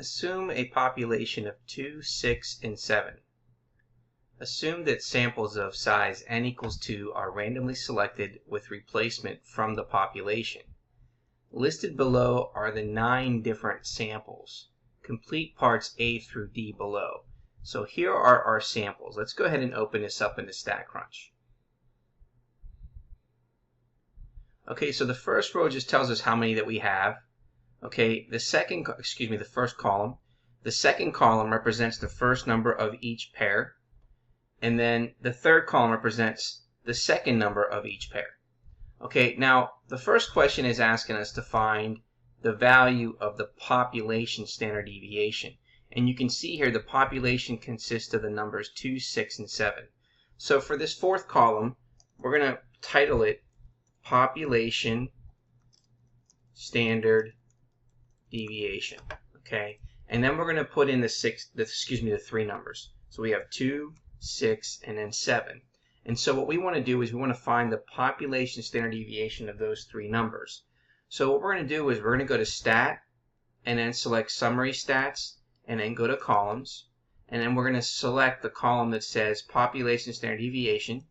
Assume a population of 2, 6, and 7. Assume that samples of size n equals 2 are randomly selected with replacement from the population. Listed below are the 9 different samples. Complete parts A through D below. So here are our samples. Let's go ahead and open this up into StatCrunch. Okay, so the first row just tells us how many that we have. Okay, the first column. The second column represents the first number of each pair. And then the third column represents the second number of each pair. Okay, now the first question is asking us to find the value of the population standard deviation. And you can see here the population consists of the numbers 2, 6, and 7. So for this fourth column, we're going to title it Population Standard Deviation. Okay, and then we're going to put in the three numbers. So we have 2, 6, and then 7. And so what we want to do is we want to find the population standard deviation of those three numbers. So what we're going to do is we're going to go to Stat, and then select Summary Stats, and then go to Columns, and then we're going to select the column that says Population Standard Deviation.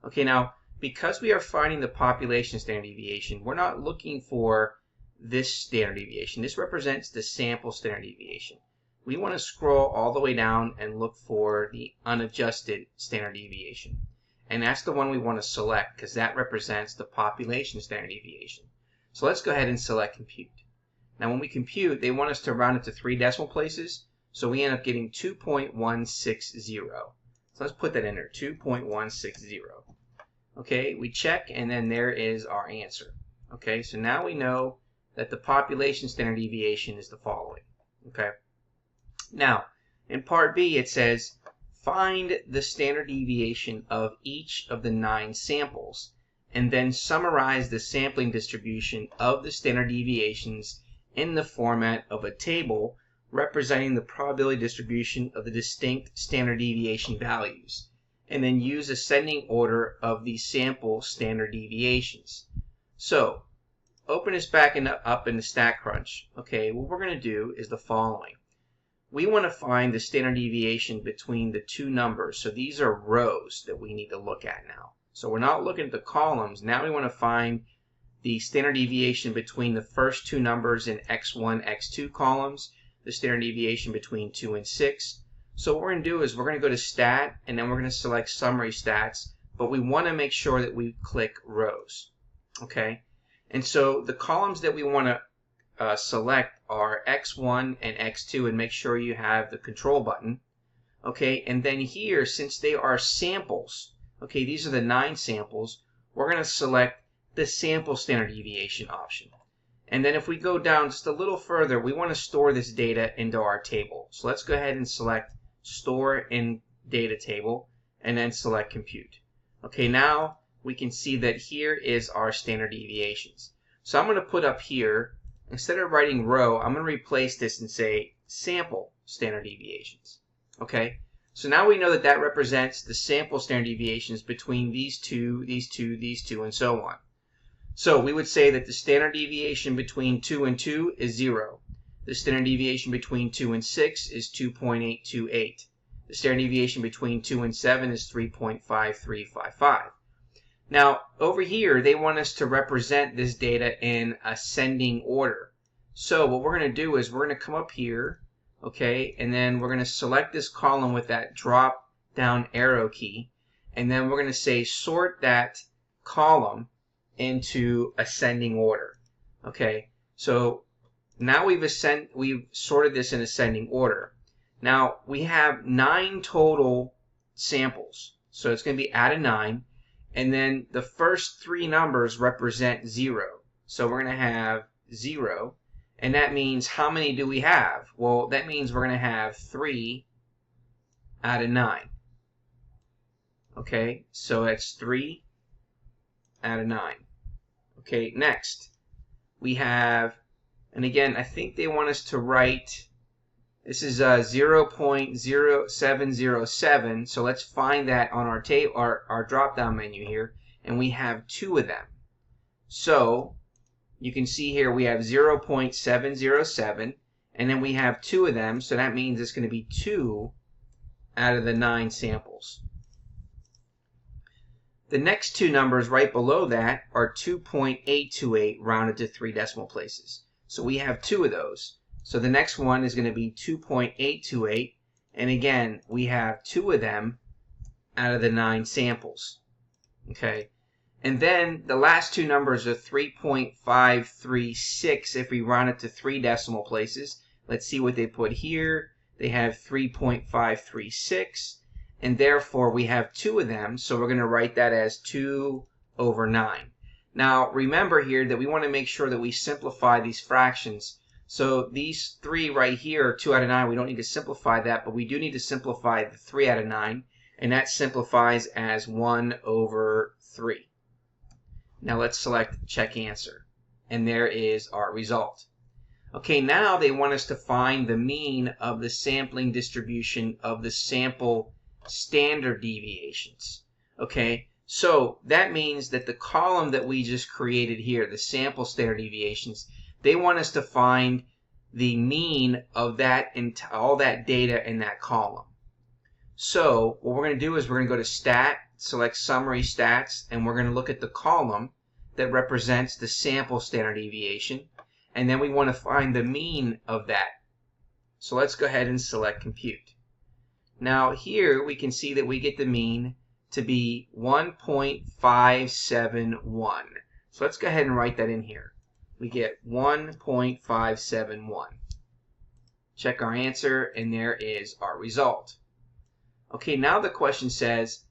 Okay, now because we are finding the population standard deviation, we're not looking for this standard deviation. This represents the sample standard deviation. We want to scroll all the way down and look for the unadjusted standard deviation. And that's the one we want to select because that represents the population standard deviation. So let's go ahead and select Compute. Now when we compute, they want us to round it to 3 decimal places. So we end up getting 2.160. So let's put that in there, 2.160. Okay, we check and then there is our answer. Okay, so now we know that the population standard deviation is the following. Okay, now in part B it says find the standard deviation of each of the 9 samples and then summarize the sampling distribution of the standard deviations in the format of a table representing the probability distribution of the distinct standard deviation values, and then use ascending order of the sample standard deviations. So open this back up into StatCrunch. Okay, what we're going to do is the following. We want to find the standard deviation between the two numbers. So these are rows that we need to look at now. So we're not looking at the columns. Now we want to find the standard deviation between the first two numbers in x1, x2 columns, the standard deviation between 2 and 6. So what we're going to do is we're going to go to Stat, and then we're going to select Summary Stats, but we want to make sure that we click Rows. Okay, and so the columns that we want to select are x1 and x2, and make sure you have the control button. Okay, and then here, since they are samples, okay, these are the 9 samples, we're going to select the sample standard deviation option. And then if we go down just a little further, we want to store this data into our table. So let's go ahead and select Store in Data Table, and then select Compute. Okay, now we can see that here is our standard deviations. So I'm going to put up here, instead of writing row, I'm going to replace this and say sample standard deviations. Okay, so now we know that that represents the sample standard deviations between these two, these two, these two, and so on. So we would say that the standard deviation between 2 and 2 is 0. The standard deviation between 2 and 6 is 2.828. The standard deviation between 2 and 7 is 3.5355. Now, over here, they want us to represent this data in ascending order. So what we're going to do is we're going to come up here, okay, and then we're going to select this column with that drop down arrow key, and then we're going to say sort that column into ascending order. Okay, so now we've sorted this in ascending order. Now we have 9 total samples, so it's going to be out of 9, and then the first 3 numbers represent 0. So we're going to have 0, and that means how many do we have? Well, that means we're going to have 3 out of 9. Okay, so that's 3 out of 9. Okay, next we have, and again, I think they want us to write, this is 0.0707, so let's find that on our table, our drop-down menu here, and we have 2 of them. So you can see here we have 0.707, and then we have 2 of them, so that means it's going to be 2 out of the 9 samples. The next 2 numbers right below that are 2.828 rounded to 3 decimal places. So we have 2 of those. So the next one is going to be 2.828, and again, we have 2 of them out of the 9 samples. Okay, and then the last 2 numbers are 3.536 if we round it to 3 decimal places. Let's see what they put here. They have 3.536, and therefore we have 2 of them, so we're going to write that as 2 over 9. Now remember here that we want to make sure that we simplify these fractions. So these 3 right here are 2 out of 9. We don't need to simplify that, but we do need to simplify the 3 out of 9, and that simplifies as 1 over 3. Now let's select check answer, and there is our result. Okay, now they want us to find the mean of the sampling distribution of the sample standard deviations. Okay, so that means that the column that we just created here, the sample standard deviations, they want us to find the mean of that all that data in that column. So what we're going to do is we're going to go to Stat, select Summary Stats, and we're going to look at the column that represents the sample standard deviation, and then we want to find the mean of that. So let's go ahead and select Compute. Now here we can see that we get the mean to be 1.571. So let's go ahead and write that in here. We get 1.571. Check our answer, and there is our result. Okay, now the question says,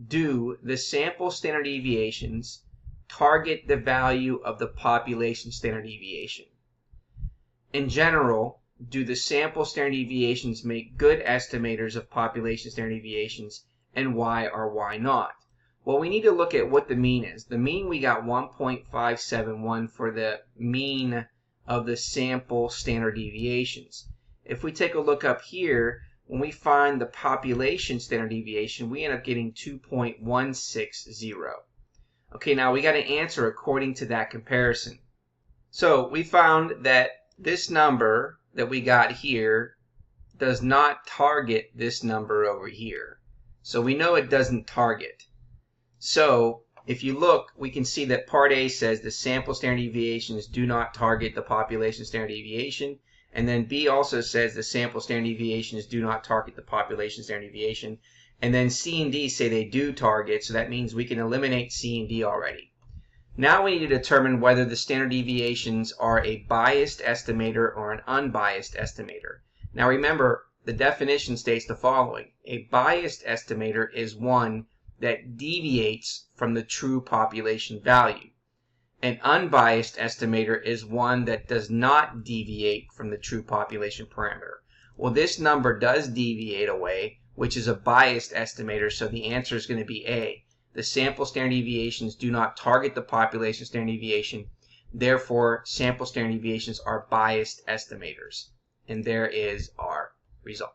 do the sample standard deviations target the value of the population standard deviation? In general, do the sample standard deviations make good estimators of population standard deviations, and why or why not? Well, we need to look at what the mean is. The mean, we got 1.571 for the mean of the sample standard deviations. If we take a look up here, when we find the population standard deviation, we end up getting 2.160. Okay, now we got to answer according to that comparison. So we found that this number that we got here does not target this number over here. So we know it doesn't target. So if you look, we can see that Part A says the sample standard deviations do not target the population standard deviation. And then B also says the sample standard deviations do not target the population standard deviation. And then C and D say they do target, so that means we can eliminate C and D already. Now we need to determine whether the standard deviations are a biased estimator or an unbiased estimator. Now remember, the definition states the following. A biased estimator is one that deviates from the true population value. An unbiased estimator is one that does not deviate from the true population parameter. Well, this number does deviate away, which is a biased estimator, so the answer is going to be A. The sample standard deviations do not target the population standard deviation. Therefore, sample standard deviations are biased estimators. And there is our result.